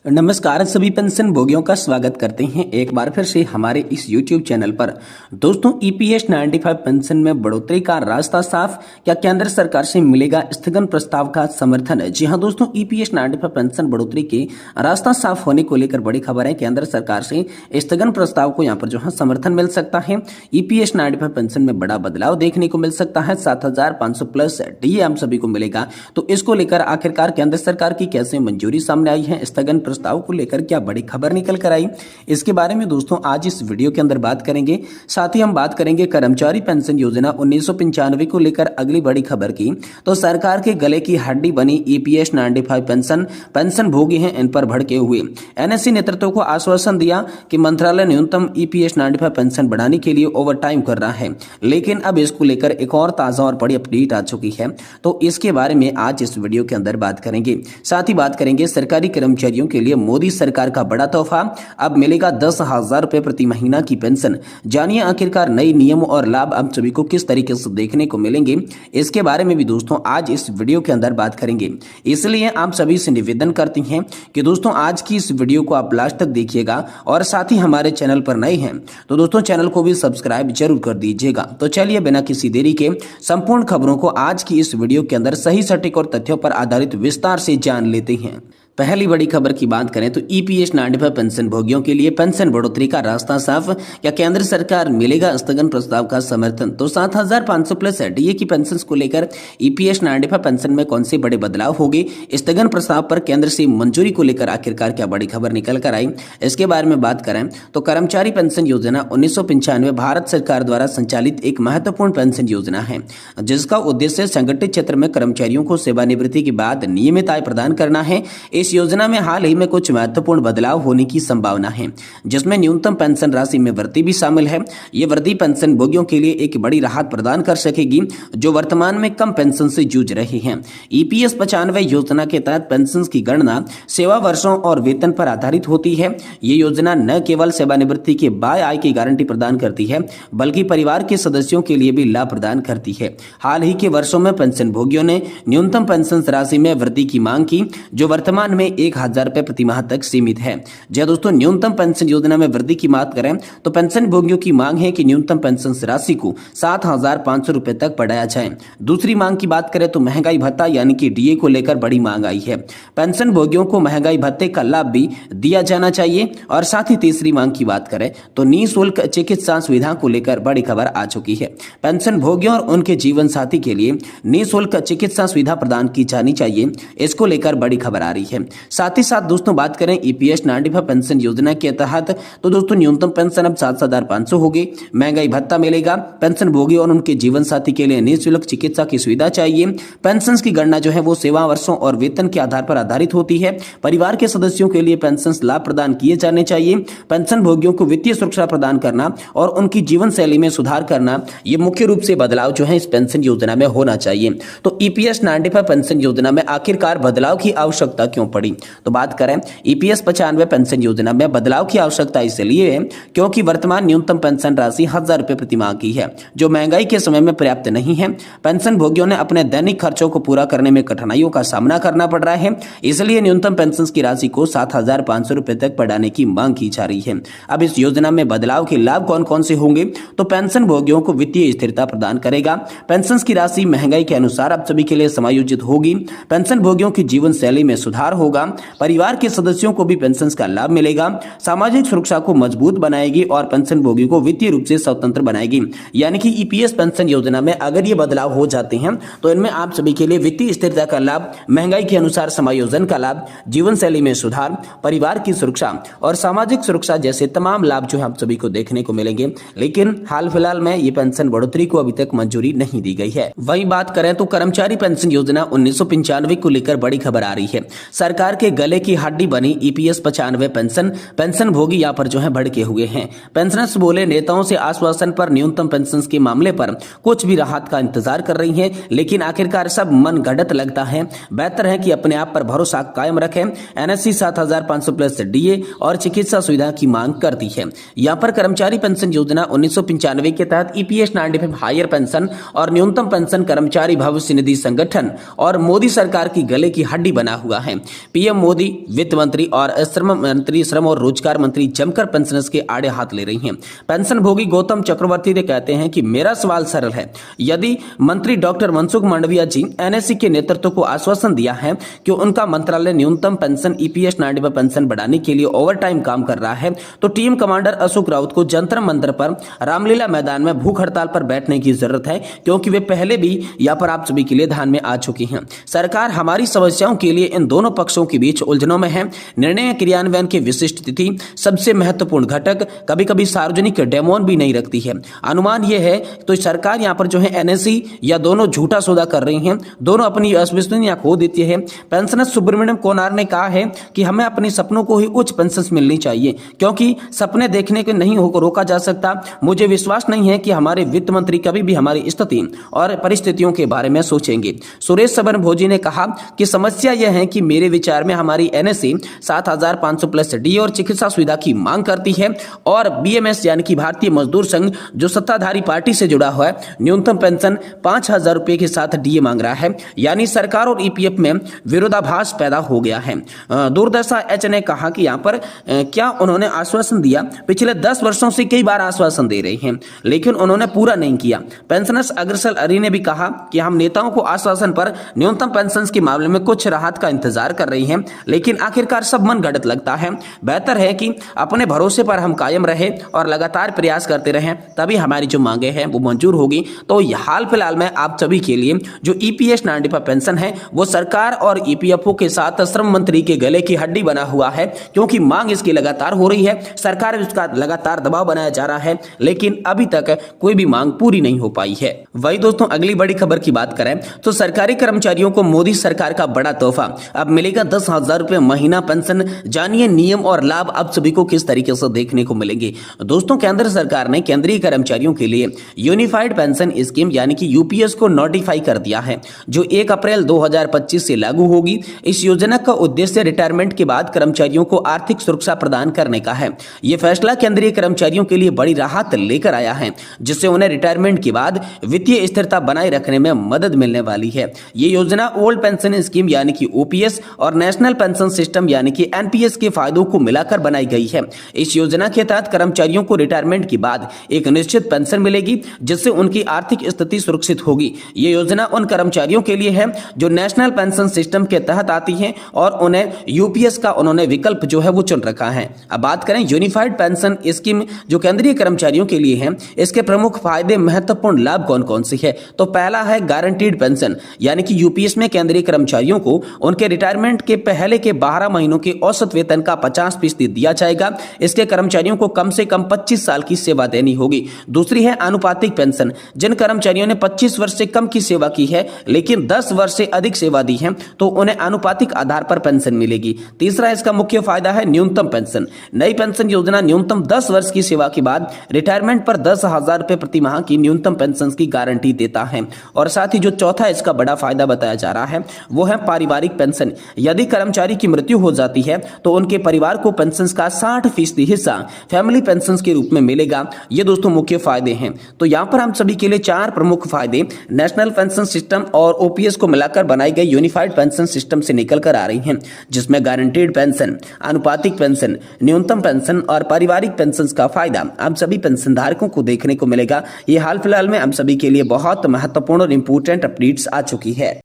नमस्कार, सभी पेंशन भोगियों का स्वागत करते हैं एक बार फिर से हमारे इस YouTube चैनल पर। दोस्तों, EPS 95 पेंशन में बढ़ोतरी का रास्ता साफ, क्या केंद्र सरकार से मिलेगा स्थगन प्रस्ताव का समर्थन? जी हां दोस्तों, EPS 95 पेंशन बढ़ोतरी के रास्ता साफ होने को लेकर बड़ी खबर है। केंद्र सरकार से स्थगन प्रस्ताव को यहां पर जो है समर्थन मिल सकता है। EPS 95 पेंशन में बड़ा बदलाव देखने को मिल सकता है। 7,500 प्लस DA हम सभी को मिलेगा। तो इसको लेकर आखिरकार केंद्र सरकार की कैसे मंजूरी सामने आई है, स्थगन प्रस्ताव को लेकर क्या बड़ी खबर निकल कर आई, इसके बारे में दोस्तों आज इस वीडियो के अंदर बात करेंगे। साथ ही हम बात करेंगे कर्मचारी पेंशन योजना 1995 को लेकर अगली बड़ी खबर की। तो सरकार के गले की हड्डी बनी EPS 95 पेंशन भोगी हैं इन पर भड़के हुए NSE नेतृत्व को आश्वासन दिया कि मंत्रालय न्यूनतम EPS 95 पेंशन बढ़ाने के लिए ओवर टाइम कर रहा है, लेकिन अब इसको लेकर एक और ताजा और बड़ी अपडेट आ चुकी है। तो इसके बारे में आज इस वीडियो के अंदर बात करेंगे। साथ ही बात करेंगे सरकारी कर्मचारियों के लिए मोदी सरकार का बड़ा तोहफा, अब मिलेगा 10,000 रुपए प्रति महीना की पेंशन। जानिए आखिरकार नए नियम और लाभ आप सभी को किस तरीके से देखने को मिलेंगे, इसके बारे में भी दोस्तों आज इस वीडियो के अंदर बात करेंगे। इसलिए आप सभी से निवेदन करते हैं कि दोस्तों आज की इस वीडियो को आप लास्ट तक देखिएगा और साथ ही हमारे चैनल पर नए हैं तो दोस्तों चैनल को भी सब्सक्राइब जरूर कर दीजिएगा। तो चलिए बिना किसी देरी के संपूर्ण खबरों को आज की इस वीडियो के अंदर सही सटीक और तथ्यों पर आधारित विस्तार से जान लेते हैं। पहली बड़ी खबर की बात करें तो EPS 95 पेंशन भोगियों के लिए पेंशन बढ़ोतरी का रास्ता साफ, क्या केंद्र सरकार मिलेगा स्थगन प्रस्ताव का समर्थन? तो 7,500 प्लस DA की पेंशन को लेकर EPS 95 पेंशन में कौन से बड़े बदलाव होंगे, स्थगन प्रस्ताव पर केंद्र से मंजूरी को लेकर आखिरकार क्या बड़ी खबर निकल कर आई, इसके बारे में बात करें तो कर्मचारी पेंशन योजना 1995 भारत सरकार द्वारा संचालित एक महत्वपूर्ण पेंशन योजना है, जिसका उद्देश्य संगठित क्षेत्र में कर्मचारियों को सेवानिवृत्ति के बाद नियमित आय प्रदान करना है। इस योजना में हाल ही में कुछ महत्वपूर्ण बदलाव होने की संभावना है, जिसमें न्यूनतम पेंशन राशि में वृद्धि भी शामिल है। ये वृद्धि पेंशन भोगियों के लिए एक बड़ी राहत प्रदान कर सकेगी जो वर्तमान में कम पेंशन से जूझ रहे हैं। EPS 95 योजना के तहत पेंशन की गणना सेवा वर्षों और वेतन पर आधारित होती है। ये योजना न केवल सेवानिवृत्ति के बाद आय की गारंटी प्रदान करती है, बल्कि परिवार के सदस्यों के लिए भी लाभ प्रदान करती है। हाल ही के वर्षों में पेंशन भोगियों ने न्यूनतम पेंशन राशि में वृद्धि की मांग की, जो वर्तमान में 1,000 रुपए प्रति माह तक सीमित है। जब दोस्तों न्यूनतम पेंशन योजना में वृद्धि की बात करें तो पेंशन भोगियों की मांग है कि न्यूनतम पेंशन राशि को 7,500 रुपए तक बढ़ाया जाए। दूसरी मांग की बात करें तो महंगाई भत्ता यानी कि DA को लेकर बड़ी मांग आई है। पेंशन भोगियों को महंगाई भत्ते का लाभ भी दिया जाना चाहिए। और साथ ही तीसरी मांग की बात करें तो निःशुल्क चिकित्सा सुविधा को लेकर बड़ी खबर आ चुकी है। पेंशन भोगियों और उनके जीवन साथी के लिए निःशुल्क चिकित्सा सुविधा प्रदान की जानी चाहिए, इसको लेकर बड़ी खबर आ रही है। साथ ही साथ दोस्तों बात करें EPS 95 पेंशन योजना के तहत तो दोस्तों न्यूनतम पेंशन अब 7,500 होगी, महंगाई भत्ता मिलेगा, पेंशन भोगी और उनके जीवन साथी के लिए निःशुल्क चिकित्सा की सुविधा चाहिए। पेंशन की गणना जो है वो सेवा वर्षों और वेतन के आधार पर आधारित होती है। परिवार के सदस्यों के लिए पेंशन लाभ प्रदान किए जाने चाहिए। पेंशन भोगियों को वित्तीय सुरक्षा प्रदान करना और उनकी जीवन शैली में सुधार करना, ये मुख्य रूप से बदलाव जो है इस पेंशन योजना में होना चाहिए। तो EPS 95 पेंशन योजना में आखिरकार बदलाव की आवश्यकता क्यों पड़ी? तो बात करें EPS 95 पेंशन योजना में बदलाव की आवश्यकता इसलिए है क्योंकि वर्तमान न्यूनतम पेंशन राशि 1,000 रुपए प्रति माह की है, जो महंगाई के समय में पर्याप्त नहीं है। पेंशन भोगियों ने अपने दैनिक खर्चों को पूरा करने में कठिनाइयों का सामना करना पड़ रहा है, इसलिए न्यूनतम पेंशन की राशि को 7,500 रुपए तक बढ़ाने की मांग की जा रही है। अब इस योजना में बदलाव के लाभ कौन कौन से होंगे? तो पेंशन भोगियों को वित्तीय स्थिरता प्रदान करेगा। पेंशन की राशि महंगाई के अनुसार आप सभी के लिए समायोजित होगी। पेंशन भोगियों की जीवन शैली में सुधार होगा। परिवार के सदस्यों को भी पेंशन का लाभ मिलेगा। सामाजिक सुरक्षा को मजबूत बनाएगी और पेंशन भोगी को वित्तीय रूप से स्वतंत्र बनाएगी। यानी कि EPS पेंशन योजना में अगर ये बदलाव हो जाते हैं तो इनमें आप सभी के लिए वित्तीय स्थिरता का लाभ, महंगाई के अनुसार समायोजन का लाभ, जीवन शैली में सुधार, परिवार की सुरक्षा और सामाजिक सुरक्षा जैसे तमाम लाभ जो है आप सभी को देखने को मिलेंगे। लेकिन हाल फिलहाल में ये पेंशन बढ़ोतरी को अभी तक मंजूरी नहीं दी गई है। वही बात करें तो कर्मचारी पेंशन योजना 1995 को लेकर बड़ी खबर आ रही है। सरकार के गले की हड्डी बनी EPS 95 पेंशन भोगी यहाँ पर जो है भड़के हुए हैं। पेंशनर्स बोले नेताओं से आश्वासन पर न्यूनतम पेंशन के मामले पर कुछ भी राहत का इंतजार कर रही हैं, लेकिन आखिरकार सब मन गढ़ंत लगता है। बेहतर है कि अपने आप पर भरोसा कायम रखें। NSE 7,500 प्लस DA और चिकित्सा सुविधा की मांग करती है। यहाँ पर कर्मचारी पेंशन योजना 1995 के तहत EPS 95 हायर पेंशन और न्यूनतम पेंशन कर्मचारी भविष्य निधि संगठन और मोदी सरकार की गले की हड्डी बना हुआ है। पीएम मोदी, वित्त मंत्री और श्रम और रोजगार मंत्री जमकर पेंशनर्स के आड़े हाथ ले रही हैं। पेंशन भोगी गौतम चक्रवर्ती ने कहते हैं कि मेरा सवाल सरल है, यदि मंत्री डॉक्टर मनसुख मांडविया जी एनएससी के नेतृत्व को आश्वासन दिया है कि उनका मंत्रालय न्यूनतम पेंशन ईपीएस 95 पेंशन बढ़ाने के लिए ओवरटाइम काम कर रहा है, तो टीम कमांडर अशोक राउत को जंतर मंतर पर रामलीला मैदान में भूख हड़ताल पर बैठने की जरूरत है, क्योंकि वे पहले भी यहाँ पर आप सभी के लिए ध्यान में आ चुकी हैं। सरकार हमारी समस्याओं के लिए इन दोनों पक्षों के बीच उलझनों में है। निर्णय क्रियान्वयन की विशिष्ट तिथि सबसे महत्वपूर्ण घटक कभी कभी सार्वजनिक डेमोन भी नहीं रखती है। अनुमान यह है तो सरकार यहाँ पर जो है एनएससी या दोनों झूठा सौदा कर रही हैं, दोनों अपनी विश्वसनीयता खो देती है। पेंशनर सुब्रमण्यम कोनार ने कहा है कि हमें अपने सपनों को ही उच्च पेंशन मिलनी चाहिए, क्योंकि सपने देखने के नहीं होकर रोका जा सकता। मुझे विश्वास नहीं है कि हमारे वित्त मंत्री कभी भी हमारी स्थिति और परिस्थितियों के बारे में सोचेंगे। सुरेश सबरभोजी ने कहा कि समस्या यह है कि मेरे विचार में हमारी एनएससी 7,500 प्लस डी और चिकित्सा सुविधा की मांग करती है, और बीएमएस यानी कि भारतीय मजदूर संघ जो सत्ताधारी पार्टी से जुड़ा हुआ है न्यूनतम पेंशन 5,000 रुपए के साथ डीए मांग रहा है। यानी सरकार और ईपीएफ में विरोधाभास पैदा हो गया है। दूरदर्शा एच ने कहा कि यहाँ पर क्या उन्होंने आश्वासन दिया, पिछले 10 वर्षों से कई बार आश्वासन दे रहे हैं, लेकिन उन्होंने पूरा नहीं किया। पेंशनर्स अग्रसर अरी ने भी कहा कि हम नेताओं को आश्वासन पर न्यूनतम पेंशन के मामले में कुछ राहत का इंतजार कर रही हैं, लेकिन आखिरकार सब मन घड़त लगता है। बेहतर है कि अपने भरोसे पर हम कायम रहे और लगातार प्रयास करते रहें, तभी हमारी जो मांगे हैं वो मंजूर होगी। तो हाल फिलहाल में आप सभी के लिए जो ईपीएस 95 पेंशन है वो सरकार और ईपीएफओ के साथ श्रम मंत्री के गले की हड्डी बना हुआ है, क्योंकि मांग इसकी लगातार हो रही है, सरकार इसका लगातार दबाव बनाया जा रहा है, लेकिन अभी तक कोई भी मांग पूरी नहीं हो पाई है। वही दोस्तों अगली बड़ी खबर की बात करें तो सरकारी कर्मचारियों को मोदी सरकार का बड़ा तोहफा, अब मिलेगा 10,000 रुपए महीना पेंशन। जानिए नियम और लाभ आप सभी को किस तरीके से देखने को मिलेंगे। दोस्तों केंद्र सरकार ने केंद्रीय कर्मचारियों के लिए यूनिफाइड पेंशन स्कीम यानी कि यूपीएस को नोटिफाई कर दिया है, जो 1 अप्रैल 2025 से लागू होगी। इस योजना का उद्देश्य रिटायरमेंट के बाद कर्मचारियों को आर्थिक सुरक्षा प्रदान करने का है। यह फैसला केंद्रीय कर्मचारियों के लिए बड़ी राहत लेकर आया है, जिससे उन्हें रिटायरमेंट के बाद वित्तीय स्थिरता बनाए रखने में मदद मिलने वाली है। ये योजना ओल्ड पेंशन स्कीम यानी कि ओपीएस और नेशनल पेंशन सिस्टम यानी कि एनपीएस के फायदों को मिलाकर बनाई गई है। इस योजना के तहत कर्मचारियों को रिटायरमेंट के बाद एक निश्चित पेंशन मिलेगी, जिससे उनकी आर्थिक स्थिति सुरक्षित होगी। ये योजना उन कर्मचारियों के लिए है जो नेशनल पेंशन सिस्टम के तहत आती है और उन्हें यूपीएस का उन्होंने विकल्प जो है वो चुन रखा है। अब बात करें यूनिफाइड पेंशन स्कीम जो केंद्रीय कर्मचारियों के लिए है, इसके प्रमुख फायदे महत्वपूर्ण लाभ कौन कौन से है। तो पहला है गारंटीड पेंशन, यानी कि यूपीएस में केंद्रीय कर्मचारियों को उनके रिटायरमेंट के पहले के 12 महीनों के औसत वेतन का 50% दिया जाएगा। इसके कर्मचारियों को कम से कम 25 साल की सेवा देनी होगी। दूसरी है आनुपातिक पेंशन, जिन कर्मचारियों ने 25 वर्ष से कम की सेवा की है लेकिन 10 वर्ष से अधिक सेवा दी है तो उन्हें आनुपातिक आधार पर पेंशन मिलेगी। तीसरा इसका मुख्य फायदा है न्यूनतम पेंशन। नई पेंशन योजना न्यूनतम 10 वर्ष की सेवा के बाद रिटायरमेंट पर 10,000 रुपए प्रति माह की न्यूनतम पेंशन की गारंटी देता है। और साथ ही जो चौथा इसका बड़ा फायदा बताया जा रहा है वो है पारिवारिक पेंशन। यदि कर्मचारी की मृत्यु हो जाती है तो उनके परिवार को पेंशन का 60% हिस्सा फैमिली पेंशन के रूप में मिलेगा। ये दोस्तों मुख्य फायदे हैं। तो यहाँ पर हम सभी के लिए 4 प्रमुख फायदे नेशनल पेंशन सिस्टम और ओपीएस को मिलाकर बनाई गई यूनिफाइड पेंशन सिस्टम से निकल कर आ रही हैं, जिसमें गारंटीड पेंशन, अनुपातिक पेंशन, न्यूनतम पेंशन और पारिवारिक पेंशन का फायदा आप सभी पेंशन धारकों को देखने को मिलेगा। ये हाल फिलहाल में हम सभी के लिए बहुत महत्वपूर्ण और इंपोर्टेंट अपडेट्स आ चुकी है।